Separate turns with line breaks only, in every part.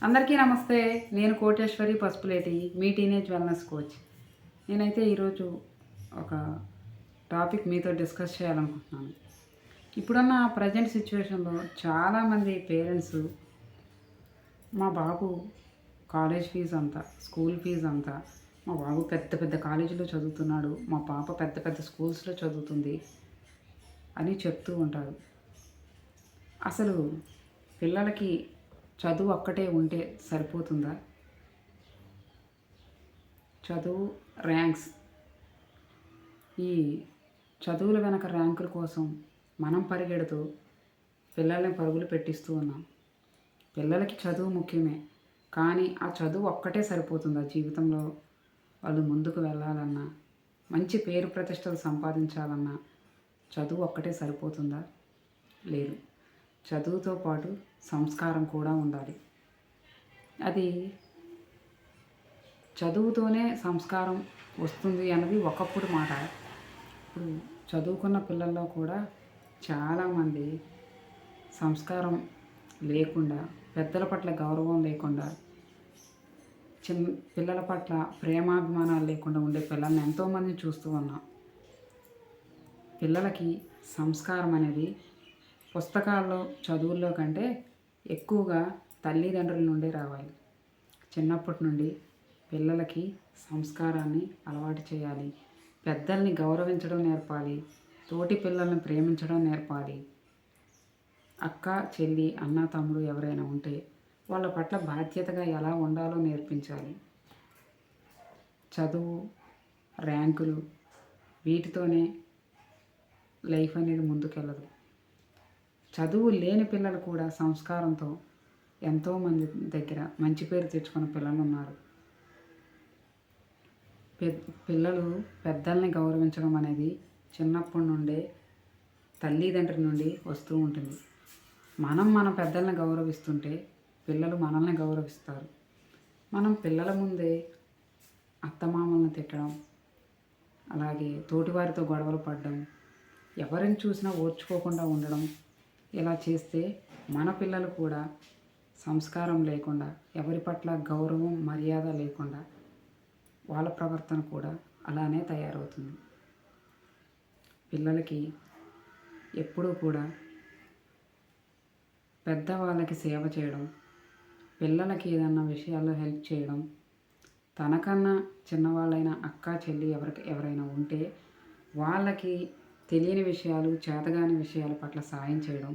అందరికీ నమస్తే. నేను కోటేశ్వరి పసుపులేటి, మీ టీనేజ్ వెల్నెస్ కోచ్. నేనైతే ఈరోజు ఒక టాపిక్ మీతో డిస్కస్ చేయాలనుకుంటున్నాను. ఇప్పుడున్న ప్రజెంట్ సిచ్యువేషన్లో చాలామంది పేరెంట్స్ మా బాబు కాలేజ్ ఫీజు అంతా, స్కూల్ ఫీజు అంతా, మా బాబు పెద్ద పెద్ద కాలేజీలో చదువుతున్నాడు, మా పాప పెద్ద పెద్ద స్కూల్స్లో చదువుతుంది అని చెప్తూ ఉంటారు. అసలు పిల్లలకి చదువు ఒక్కటే ఉంటే సరిపోతుందా? చదువు, ర్యాంక్స్, ఈ చదువుల వెనక ర్యాంకుల కోసం మనం పరిగెడుతూ పిల్లల్ని పరుగులు పెట్టిస్తూ ఉన్నాం. పిల్లలకి చదువు ముఖ్యమే, కానీ ఆ చదువు ఒక్కటే సరిపోతుందా? జీవితంలో వాళ్ళు ముందుకు వెళ్ళాలన్నా, మంచి పేరు ప్రతిష్టలు సంపాదించాలన్నా చదువు ఒక్కటే సరిపోతుందా? లేదు. చదువుతో పాటు సంస్కారం కూడా ఉండాలి. అది చదువుతోనే సంస్కారం వస్తుంది అన్నది ఒకప్పుడు మాట. ఇప్పుడు చదువుకున్న పిల్లల్లో కూడా చాలామంది సంస్కారం లేకుండా, పెద్దల పట్ల గౌరవం లేకుండా, పిల్లల పట్ల ప్రేమాభిమానాలు లేకుండా ఉండే పిల్లల్ని ఎంతోమందిని చూస్తూ ఉన్నాం. పిల్లలకి సంస్కారం అనేది పుస్తకాల్లో, చదువుల్లో కంటే ఎక్కువగా తల్లిదండ్రుల నుండే రావాలి. చిన్నప్పటి నుండి పిల్లలకి సంస్కారాన్ని అలవాటు చేయాలి. పెద్దల్ని గౌరవించడం నేర్పాలి. తోటి పిల్లల్ని ప్రేమించడం నేర్పాలి. అక్క, చెల్లి, అన్న, తమ్ముడు ఎవరైనా ఉంటే వాళ్ళ పట్ల బాధ్యతగా ఎలా ఉండాలో నేర్పించాలి. చదువు, ర్యాంకులు, వీటితోనే లైఫ్ అనేది ముందుకెళ్ళదు. చదువు లేని పిల్లలు కూడా సంస్కారంతో ఎంతోమంది దగ్గర మంచి పేరు తెచ్చుకున్న పిల్లలు ఉన్నారు. పిల్లలు పెద్దల్ని గౌరవించడం అనేది చిన్నప్పటి నుండే తల్లిదండ్రుల నుండి వస్తూ ఉంటుంది. మనం మన పెద్దల్ని గౌరవిస్తుంటే పిల్లలు మనల్ని గౌరవిస్తారు. మనం పిల్లల ముందే అత్తమామల్ని తిట్టడం, అలాగే తోటివారితో గొడవలు పడడం, ఎవరిని చూసినా ఓర్చుకోకుండా ఉండడం, ఇలా చేస్తే మన పిల్లలు కూడా సంస్కారం లేకుండా, ఎవరి పట్ల గౌరవం, మర్యాద లేకుండా వాళ్ళ ప్రవర్తన కూడా అలానే తయారవుతుంది. పిల్లలకి ఎప్పుడూ కూడా పెద్దవాళ్ళకి సేవ చేయడం, పిల్లలకి ఏదన్నా విషయాల్లో హెల్ప్ చేయడం, తనకన్నా చిన్నవాళ్ళైన అక్క, చెల్లి ఎవరైనా ఉంటే వాళ్ళకి తెలియని విషయాలు, చేతగాని విషయాల పట్ల సాయం చేయడం,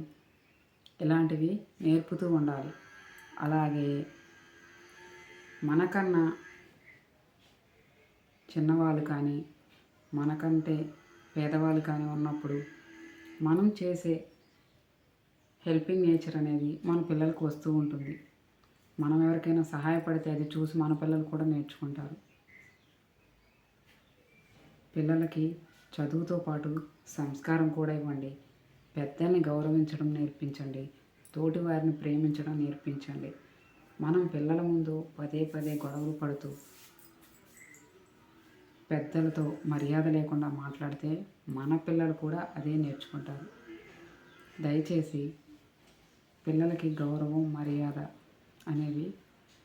ఇలాంటివి నేర్పుతూ ఉండాలి. అలాగే మనకన్నా చిన్నవాళ్ళు కానీ, మనకంటే పేదవాళ్ళు కానీ ఉన్నప్పుడు మనం చేసే హెల్పింగ్ నేచర్ అనేది మన పిల్లలకు వస్తూ ఉంటుంది. మనం ఎవరికైనా సహాయపడితే అది చూసి మన పిల్లలు కూడా నేర్చుకుంటారు. పిల్లలకి చదువుతో పాటు సంస్కారం కూడా ఇవ్వండి. పెద్దల్ని గౌరవించడం నేర్పించండి. తోటి వారిని ప్రేమించడం నేర్పించండి. మనం పిల్లల ముందు పదే పదే గొడవలు పడుతూ పెద్దలతో మర్యాద లేకుండా మాట్లాడితే మన పిల్లలు కూడా అదే నేర్చుకుంటారు. దయచేసి పిల్లలకి గౌరవం, మర్యాద అనేవి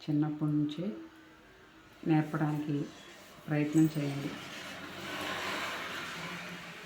చిన్నప్పటి నుంచే నేర్పడానికి ప్రయత్నం చేయండి.